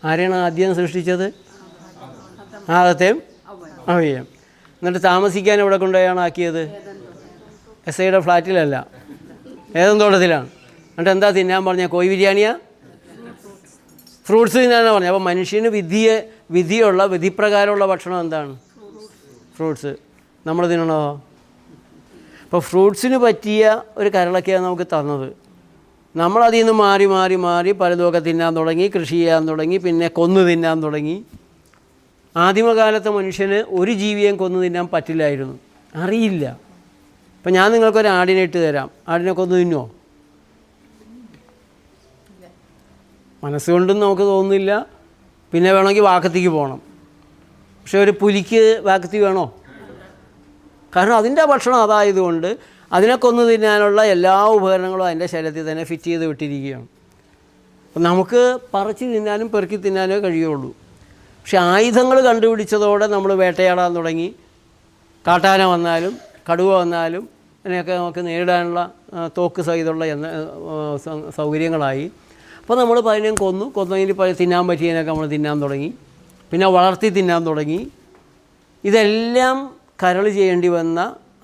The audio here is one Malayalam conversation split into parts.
ആരെയാണ് ആദ്യം സൃഷ്ടിച്ചത്? ആദത്തെയും ഹവ്വയെയും. എന്നിട്ട് താമസിക്കാൻ എവിടെ കൊണ്ടുപോയാണ് ആക്കിയത്? എസ്ഐയുടെ ഫ്ലാറ്റിലല്ല, ഏതും തോട്ടത്തിലാണ്. എന്നിട്ട് എന്താ തിന്നാൻ പറഞ്ഞ? കോഴി ബിരിയാണിയാ? ഫ്രൂട്ട്സ് തിന്നാനാണ് പറഞ്ഞത്. അപ്പോൾ മനുഷ്യന് വിധിയുള്ള വിധിപ്രകാരമുള്ള ഭക്ഷണം എന്താണ്? ഫ്രൂട്ട്സ്. നമ്മൾ തിന്നണോ? അപ്പോൾ ഫ്രൂട്ട്സിന് പറ്റിയ ഒരു കരളൊക്കെയാണ് നമുക്ക് തന്നത്. നമ്മളതിൽ നിന്ന് മാറി മാറി മാറി പലതുമൊക്കെ തിന്നാൻ തുടങ്ങി, കൃഷി ചെയ്യാൻ തുടങ്ങി, പിന്നെ കൊന്നു തിന്നാൻ തുടങ്ങി. ആദിമകാലത്തെ മനുഷ്യന് ഒരു ജീവിയെയും കൊന്നു തിന്നാൻ പറ്റില്ലായിരുന്നു, അറിയില്ല. ഇപ്പം ഞാൻ നിങ്ങൾക്കൊരു ആടിനെ ഇട്ട് തരാം, ആടിനെ കൊന്നു തിന്നുമോ? മനസ്സുകൊണ്ടും നമുക്ക് തോന്നുന്നില്ല. പിന്നെ വേണമെങ്കിൽ വാക്കത്തിക്ക് പോകണം. പക്ഷെ ഒരു പുലിക്ക് വാക്കത്തി വേണോ? കാരണം അതിൻ്റെ ഭക്ഷണം അതായതുകൊണ്ട് അതിനെ കൊന്നു തിന്നാനുള്ള എല്ലാ ഉപകരണങ്ങളും അതിൻ്റെ ശരീരത്തിൽ തന്നെ ഫിറ്റ് ചെയ്ത് വിട്ടിരിക്കുകയാണ്. അപ്പം നമുക്ക് പറിച്ച് തിന്നാനും പെറുക്കി തിന്നാനേ കഴിയുള്ളൂ. പക്ഷെ ആയുധങ്ങൾ കണ്ടുപിടിച്ചതോടെ നമ്മൾ വേട്ടയാടാൻ തുടങ്ങി. കാട്ടാന വന്നാലും കടുവ വന്നാലും അതിനെയൊക്കെ നമുക്ക് നേരിടാനുള്ള തോക്ക് സഹിതമുള്ള സൗകര്യങ്ങളായി. അപ്പോൾ നമ്മൾ പതിനെയും കൊന്നതിന് തിന്നാൻ പറ്റിയതിനൊക്കെ നമ്മൾ തിന്നാൻ തുടങ്ങി. പിന്നെ വളർത്തി തിന്നാൻ തുടങ്ങി. ഇതെല്ലാം കരൾ ചെയ്യേണ്ടി വന്ന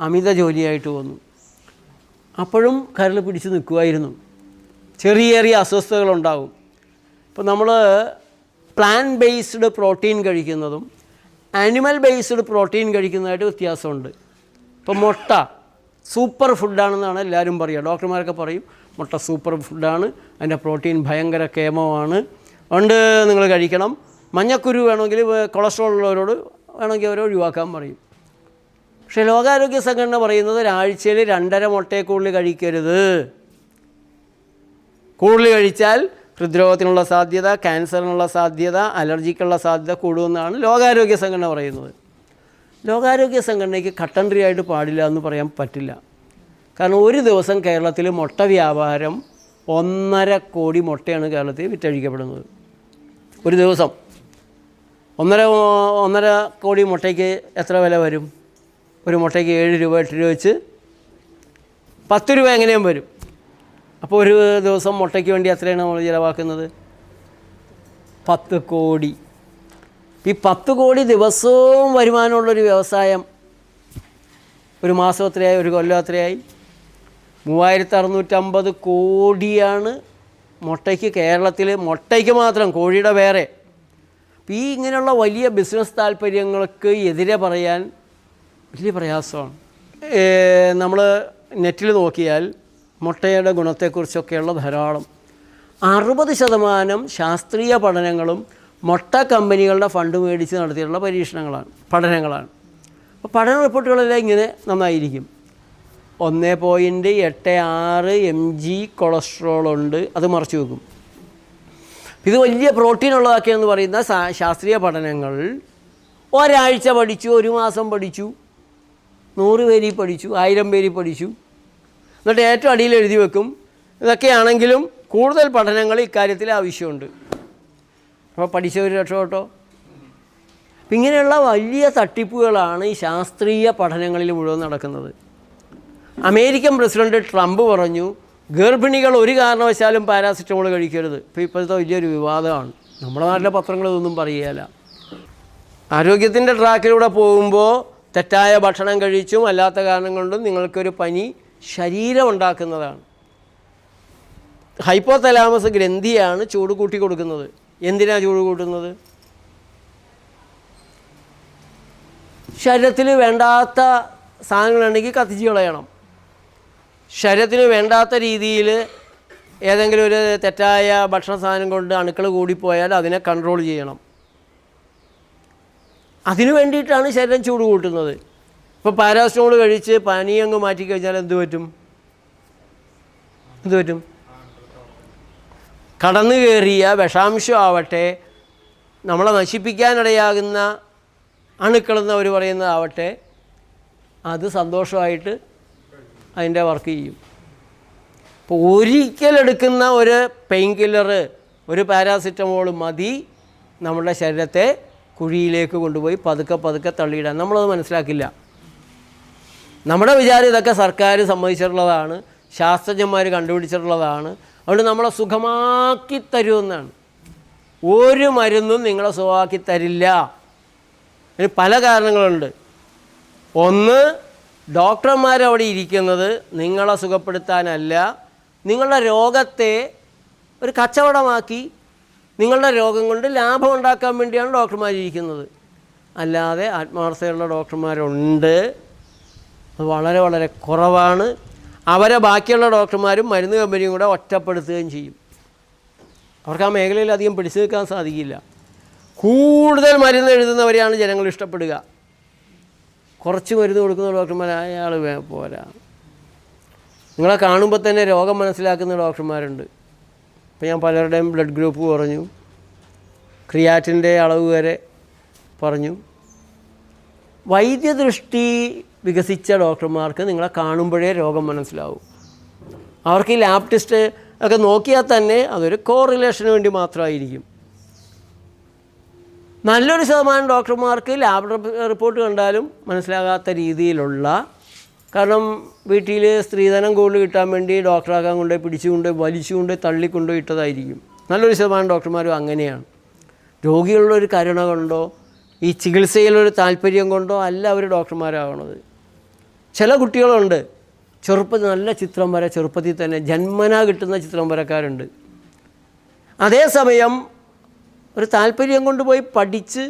അമിത ജോലിയായിട്ട് വന്നു. അപ്പോഴും കരൾ പിടിച്ച് നിൽക്കുമായിരുന്നു. ചെറിയ ചെറിയ അസ്വസ്ഥതകളുണ്ടാകും. ഇപ്പോൾ നമ്മൾ പ്ലാന്റ് ബേസ്ഡ് പ്രോട്ടീൻ കഴിക്കുന്നതും ആനിമൽ ബേസ്ഡ് പ്രോട്ടീൻ കഴിക്കുന്നതായിട്ട് വ്യത്യാസമുണ്ട്. ഇപ്പോൾ മുട്ട സൂപ്പർ ഫുഡാണെന്നാണ് എല്ലാവരും പറയുക. ഡോക്ടർമാരൊക്കെ പറയും മുട്ട സൂപ്പർ ഫുഡാണ്, അതിൻ്റെ പ്രോട്ടീൻ ഭയങ്കര കേമമാണ്, അതുകൊണ്ട് നിങ്ങൾ കഴിക്കണം. മഞ്ഞക്കുരു വേണമെങ്കിൽ കൊളസ്ട്രോൾ ഉള്ളവരോട് വേണമെങ്കിൽ അവരെ ഒഴിവാക്കാൻ പറയും. പക്ഷേ ലോകാരോഗ്യ സംഘടന പറയുന്നത് ഒരാഴ്ചയിൽ 2.5 മുട്ടയെ കൂടുതൽ കഴിക്കരുത്. കൂടുതൽ കഴിച്ചാൽ ഹൃദ്രോഗത്തിനുള്ള സാധ്യത, ക്യാൻസറിനുള്ള സാധ്യത, അലർജിക്കുള്ള സാധ്യത കൂടുമെന്നാണ് ലോകാരോഗ്യ സംഘടന പറയുന്നത്. ലോകാരോഗ്യ സംഘടനയ്ക്ക് കട്ടൻട്രി ആയിട്ട് പാടില്ല എന്ന് പറയാൻ പറ്റില്ല. കാരണം ഒരു ദിവസം കേരളത്തിൽ മുട്ട വ്യാപാരം 1.5 കോടി മുട്ടയാണ് കേരളത്തിൽ വിറ്റഴിക്കപ്പെടുന്നത്. ഒരു ദിവസം 1.5 കോടി മുട്ടയ്ക്ക് എത്ര വില വരും? ഒരു മുട്ടയ്ക്ക് 7 രൂപ 8 രൂപ വെച്ച് 10 രൂപ എങ്ങനെയും വരും. അപ്പോൾ ഒരു ദിവസം മുട്ടയ്ക്ക് വേണ്ടി എത്രയാണ് നമ്മൾ ചിലവാക്കുന്നത്? 10 കോടി. ഈ 10 കോടി ദിവസവും വരുമാനമുള്ളൊരു വ്യവസായം ഒരു മാസം എത്രയായി, ഒരു കൊല്ലം എത്രയായി? 3650 കോടിയാണ് മുട്ടയ്ക്ക് കേരളത്തിൽ, മുട്ടയ്ക്ക് മാത്രം, കോഴിയുടെ വേറെ. ഈ ഇങ്ങനെയുള്ള വലിയ ബിസിനസ് താല്പര്യങ്ങൾക്ക് എതിരെ പറയാൻ വലിയ പ്രയാസമാണ്. നമ്മൾ നെറ്റിൽ നോക്കിയാൽ മുട്ടയുടെ ഗുണത്തെക്കുറിച്ചൊക്കെയുള്ള ധാരാളം 60% ശാസ്ത്രീയ പഠനങ്ങളും മുട്ട കമ്പനികളുടെ ഫണ്ട് മേടിച്ച് നടത്തിയിട്ടുള്ള പഠനങ്ങളാണ്. അപ്പോൾ പഠന റിപ്പോർട്ടുകളെല്ലാം ഇങ്ങനെ നന്നായിരിക്കും. 1.86 mg കൊളസ്ട്രോളുണ്ട്, അത് മറച്ചു വെക്കും. ഇത് വലിയ പ്രോട്ടീൻ ഉള്ളതാക്കിയെന്ന് പറയുന്ന ശാസ്ത്രീയ പഠനങ്ങൾ ഒരാഴ്ച പഠിച്ചു, ഒരു മാസം പഠിച്ചു, 100 പേരിൽ പഠിച്ചു, 1000 പേരിൽ പഠിച്ചു. എന്നിട്ട് ഏറ്റവും അടിയിൽ എഴുതി വെക്കും ഇതൊക്കെയാണെങ്കിലും കൂടുതൽ പഠനങ്ങൾ ഇക്കാര്യത്തിൽ ആവശ്യമുണ്ട്. അപ്പോൾ പഠിച്ചവർ രക്ഷപ്പെട്ടോ? ഇങ്ങനെയുള്ള വലിയ തട്ടിപ്പുകളാണ് ഈ ശാസ്ത്രീയ പഠനങ്ങളിൽ മുഴുവൻ നടക്കുന്നത്. അമേരിക്കൻ പ്രസിഡന്റ് ട്രംപ് പറഞ്ഞു ഗർഭിണികൾ ഒരു കാരണവശാലും പാരാസിറ്റമോൾ കഴിക്കരുത്. ഇപ്പോൾ ഇപ്പോഴത്തെ വലിയൊരു വിവാദമാണ്. നമ്മുടെ നാട്ടിലെ പത്രങ്ങൾ ഇതൊന്നും പറയുകയില്ല. ആരോഗ്യത്തിൻ്റെ ട്രാക്കിലൂടെ പോകുമ്പോൾ തെറ്റായ ഭക്ഷണം കഴിച്ചും അല്ലാത്ത കാരണം കൊണ്ടും നിങ്ങൾക്കൊരു പനി ശരീരം ഉണ്ടാക്കുന്നതാണ്. ഹൈപ്പോതലാമസ് ഗ്രന്ഥിയാണ് ചൂട് കൂട്ടി കൊടുക്കുന്നത്. എന്തിനാണ് ചൂട് കൂട്ടുന്നത്? ശരീരത്തിൽ വേണ്ടാത്ത സാധനങ്ങളുണ്ടെങ്കിൽ കത്തിച്ച് കളയണം. ശരീരത്തിന് വേണ്ടാത്ത രീതിയിൽ ഏതെങ്കിലും ഒരു തെറ്റായ ഭക്ഷണ സാധനം കൊണ്ട് അണുക്കൾ കൂടിപ്പോയാൽ അതിനെ കൺട്രോൾ ചെയ്യണം. അതിനു വേണ്ടിയിട്ടാണ് ശരീരം ചൂട് കൂട്ടുന്നത്. ഇപ്പോൾ പാരാസിറ്റമോൾ കഴിച്ച് പനി അങ്ങ് മാറ്റിക്കഴിഞ്ഞാൽ എന്ത് പറ്റും? കടന്നു കയറിയ വിഷാംശമാവട്ടെ, നമ്മളെ നശിപ്പിക്കാനിടയാകുന്ന അണുക്കളെന്ന് അവർ പറയുന്നതാവട്ടെ, അത് സന്തോഷമായിട്ട് അതിൻ്റെ വർക്ക് ചെയ്യും. ഇപ്പോൾ ഒരിക്കലെടുക്കുന്ന ഒരു പെയിൻ കില്ലർ, ഒരു പാരാസിറ്റമോൾ മതി നമ്മുടെ ശരീരത്തെ കുഴിയിലേക്ക് കൊണ്ടുപോയി പതുക്കെ തള്ളിയിടാൻ. നമ്മളത് മനസ്സിലാക്കില്ല. നമ്മുടെ വിചാരം ഇതൊക്കെ സർക്കാർ സമ്മതിച്ചിട്ടുള്ളതാണ്, ശാസ്ത്രജ്ഞന്മാർ കണ്ടുപിടിച്ചിട്ടുള്ളതാണ്, അതുകൊണ്ട് നമ്മളെ സുഖമാക്കി തരുമെന്നാണ്. ഒരു മരുന്നും നിങ്ങളെ സുഖമാക്കി തരില്ല. അതിന് പല കാരണങ്ങളുണ്ട്. ഒന്ന്, ഡോക്ടർമാരവിടെ ഇരിക്കുന്നത് നിങ്ങളെ സുഖപ്പെടുത്താനല്ല, നിങ്ങളുടെ രോഗത്തെ ഒരു കച്ചവടമാക്കി നിങ്ങളുടെ രോഗം കൊണ്ട് ലാഭം ഉണ്ടാക്കാൻ വേണ്ടിയാണ് ഡോക്ടർമാരിരിക്കുന്നത്. അല്ലാതെ ആത്മാർത്ഥതയുള്ള ഡോക്ടർമാരുണ്ട്, അത് വളരെ വളരെ കുറവാണ്. അവരെ ബാക്കിയുള്ള ഡോക്ടർമാരും മരുന്ന് കമ്പനിയും കൂടെ ഒറ്റപ്പെടുത്തുകയും ചെയ്യും. അവർക്ക് ആ മേഖലയിൽ അധികം പിടിച്ചു നിൽക്കാൻ സാധിക്കില്ല. കൂടുതൽ മരുന്ന് എഴുതുന്നവരെയാണ് ജനങ്ങൾ ഇഷ്ടപ്പെടുക. കുറച്ച് മരുന്ന് കൊടുക്കുന്ന ഡോക്ടർമാർ അയാൾ പോരാ. നിങ്ങളെ കാണുമ്പോൾ തന്നെ രോഗം മനസ്സിലാക്കുന്ന ഡോക്ടർമാരുണ്ട്. ഇപ്പോൾ ഞാൻ പലരുടെയും ബ്ലഡ് ഗ്രൂപ്പ് പറഞ്ഞു, ക്രിയാറ്റിൻ്റെ അളവ് വരെ പറഞ്ഞു. വൈദ്യദൃഷ്ടി വികസിച്ച ഡോക്ടർമാർക്ക് നിങ്ങളെ കാണുമ്പോഴേ രോഗം മനസ്സിലാവും. അവർക്ക് ഈ ലാബ് ടെസ്റ്റ് ഒക്കെ നോക്കിയാൽ തന്നെ അതൊരു കോറിലേഷന് വേണ്ടി മാത്രമായിരിക്കും. നല്ലൊരു ശതമാനം ഡോക്ടർമാർക്ക് ലാബ് റിപ്പോർട്ട് കണ്ടാലും മനസ്സിലാകാത്ത രീതിയിലുള്ള, കാരണം വീട്ടിൽ സ്ത്രീധനം കൂടുതൽ കിട്ടാൻ വേണ്ടി ഡോക്ടറാക്കാൻ കൊണ്ടുപോയി പിടിച്ചുകൊണ്ട് വലിച്ചുകൊണ്ട് തള്ളിക്കൊണ്ട് ഇട്ടതായിരിക്കും. നല്ലൊരു ശതമാനം ഡോക്ടർമാരും അങ്ങനെയാണ്. രോഗികളുള്ളൊരു കരുണ കൊണ്ടോ ഈ ചികിത്സയിലൊരു താല്പര്യം കൊണ്ടോ അല്ല അവർ ഡോക്ടർമാരാകണത്. ചില കുട്ടികളുണ്ട് ചെറുപ്പത്തിൽ നല്ല ചിത്രം വര, ചെറുപ്പത്തിൽ തന്നെ ജന്മനാ കിട്ടുന്ന ചിത്രം വരക്കാരുണ്ട്. അതേസമയം ഒരു താല്പര്യം കൊണ്ടുപോയി പഠിച്ച്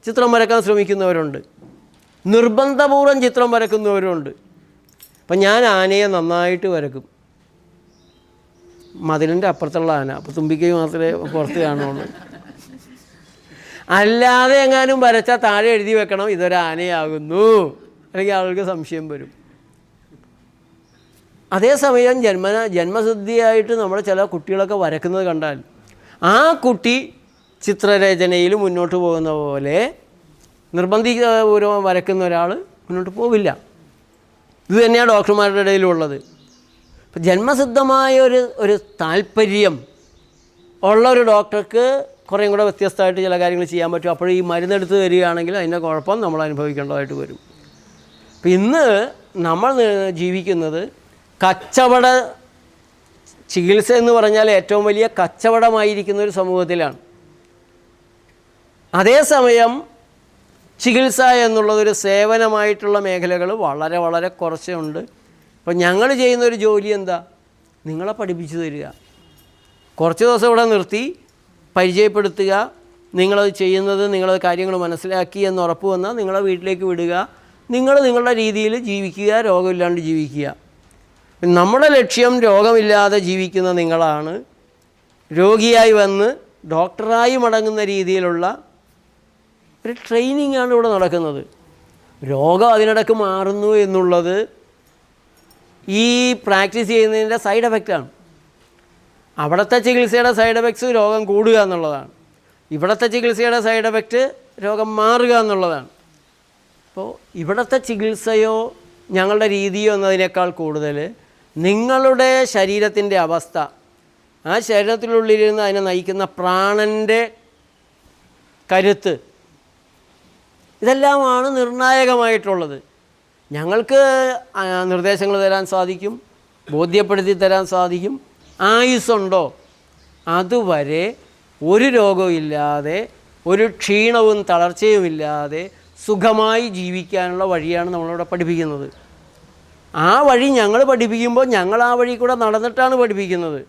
ചിത്രം വരക്കാൻ ശ്രമിക്കുന്നവരുണ്ട്, നിർബന്ധപൂർവ്വം ചിത്രം വരക്കുന്നവരുണ്ട്. അപ്പം ഞാൻ ആനയെ നന്നായിട്ട് വരക്കും, മതിലിൻ്റെ അപ്പുറത്തുള്ള ആന, അപ്പോൾ തുമ്പിക്കൈ മാത്രമേ പുറത്ത് കാണുള്ളൂ. അല്ലാതെ എങ്ങാനും വരച്ചാൽ താഴെ എഴുതി വെക്കണം ഇതൊരു ആനയാകുന്നു, അല്ലെങ്കിൽ ആളുകൾക്ക് സംശയം വരും. അതേസമയം ജന്മസിദ്ധിയായിട്ട് നമ്മുടെ ചില കുട്ടികളൊക്കെ വരക്കുന്നത് കണ്ടാൽ ആ കുട്ടി ചിത്രരചനയിൽ മുന്നോട്ട് പോകുന്ന പോലെ നിർബന്ധിപൂർവ്വം വരയ്ക്കുന്ന ഒരാൾ മുന്നോട്ട് പോവില്ല. ഇത് തന്നെയാണ് ഡോക്ടർമാരുടെ ഇടയിലുള്ളത്. ഇപ്പം ജന്മസിദ്ധമായ ഒരു താല്പര്യം ഉള്ള ഒരു ഡോക്ടർക്ക് കുറേയും കൂടെ വ്യത്യസ്തമായിട്ട് ചില കാര്യങ്ങൾ ചെയ്യാൻ പറ്റും. അപ്പോൾ ഈ മരുന്നെടുത്ത് തരികയാണെങ്കിൽ അതിൻ്റെ കുഴപ്പം നമ്മൾ അനുഭവിക്കേണ്ടതായിട്ട് വരും. അപ്പം ഇന്ന് നമ്മൾ ജീവിക്കുന്നത് കച്ചവട ചികിത്സ എന്ന് പറഞ്ഞാൽ ഏറ്റവും വലിയ കച്ചവടമായിരിക്കുന്ന ഒരു സമൂഹത്തിലാണ്. അതേസമയം ചികിത്സ എന്നുള്ളതൊരു സേവനമായിട്ടുള്ള മേഖലകൾ വളരെ വളരെ കുറച്ചേ ഉണ്ട്. അപ്പം ഞങ്ങൾ ചെയ്യുന്നൊരു ജോലി എന്താ? നിങ്ങളെ പഠിപ്പിച്ചു തരിക, കുറച്ച് ദിവസം ഇവിടെ നിർത്തി പരിചയപ്പെടുത്തുക, നിങ്ങളത് ചെയ്യുന്നത് നിങ്ങളത് കാര്യങ്ങൾ മനസ്സിലാക്കി എന്ന് ഉറപ്പ് വന്നാൽ നിങ്ങളെ വീട്ടിലേക്ക് വിടുക, നിങ്ങൾ നിങ്ങളുടെ രീതിയിൽ ജീവിക്കുക, രോഗമില്ലാണ്ട് ജീവിക്കുക. നമ്മുടെ ലക്ഷ്യം രോഗമില്ലാതെ ജീവിക്കുന്ന നിങ്ങളാണ്. രോഗിയായി വന്ന് ഡോക്ടറായി മടങ്ങുന്ന രീതിയിലുള്ള ഒരു ട്രെയിനിങ്ങാണ് ഇവിടെ നടക്കുന്നത്. രോഗം അതിനിടയ്ക്ക് മാറുന്നു എന്നുള്ളത് ഈ പ്രാക്ടീസ് ചെയ്യുന്നതിൻ്റെ സൈഡ് എഫക്റ്റാണ്. അവിടുത്തെ ചികിത്സയുടെ സൈഡ് എഫക്ട്സ് രോഗം കൂടുക എന്നുള്ളതാണ്. ഇവിടുത്തെ ചികിത്സയുടെ സൈഡ് എഫക്റ്റ് രോഗം മാറുക എന്നുള്ളതാണ്. അപ്പോൾ ഇവിടുത്തെ ചികിത്സയോ ഞങ്ങളുടെ രീതിയോ എന്നതിനേക്കാൾ കൂടുതൽ നിങ്ങളുടെ ശരീരത്തിൻ്റെ അവസ്ഥ, ആ ശരീരത്തിനുള്ളിലിരുന്ന് അതിനെ നയിക്കുന്ന പ്രാണൻ്റെ കരുത്ത്, ഇതെല്ലാമാണ് നിർണായകമായിട്ടുള്ളത്. ഞങ്ങൾക്ക് നിർദ്ദേശങ്ങൾ തരാൻ സാധിക്കും, ബോധ്യപ്പെടുത്തി തരാൻ സാധിക്കും. ആയുസ്സുണ്ടോ അതുവരെ ഒരു രോഗമില്ലാതെ ഒരു ക്ഷീണവും തളർച്ചയുമില്ലാതെ സുഖമായി ജീവിക്കാനുള്ള വഴിയാണ് നമ്മളിവിടെ പഠിപ്പിക്കുന്നത്. ആ വഴി ഞങ്ങൾ പഠിപ്പിക്കുമ്പോൾ ഞങ്ങൾ ആ വഴി കൂടെ നടന്നിട്ടാണ് പഠിപ്പിക്കുന്നത്.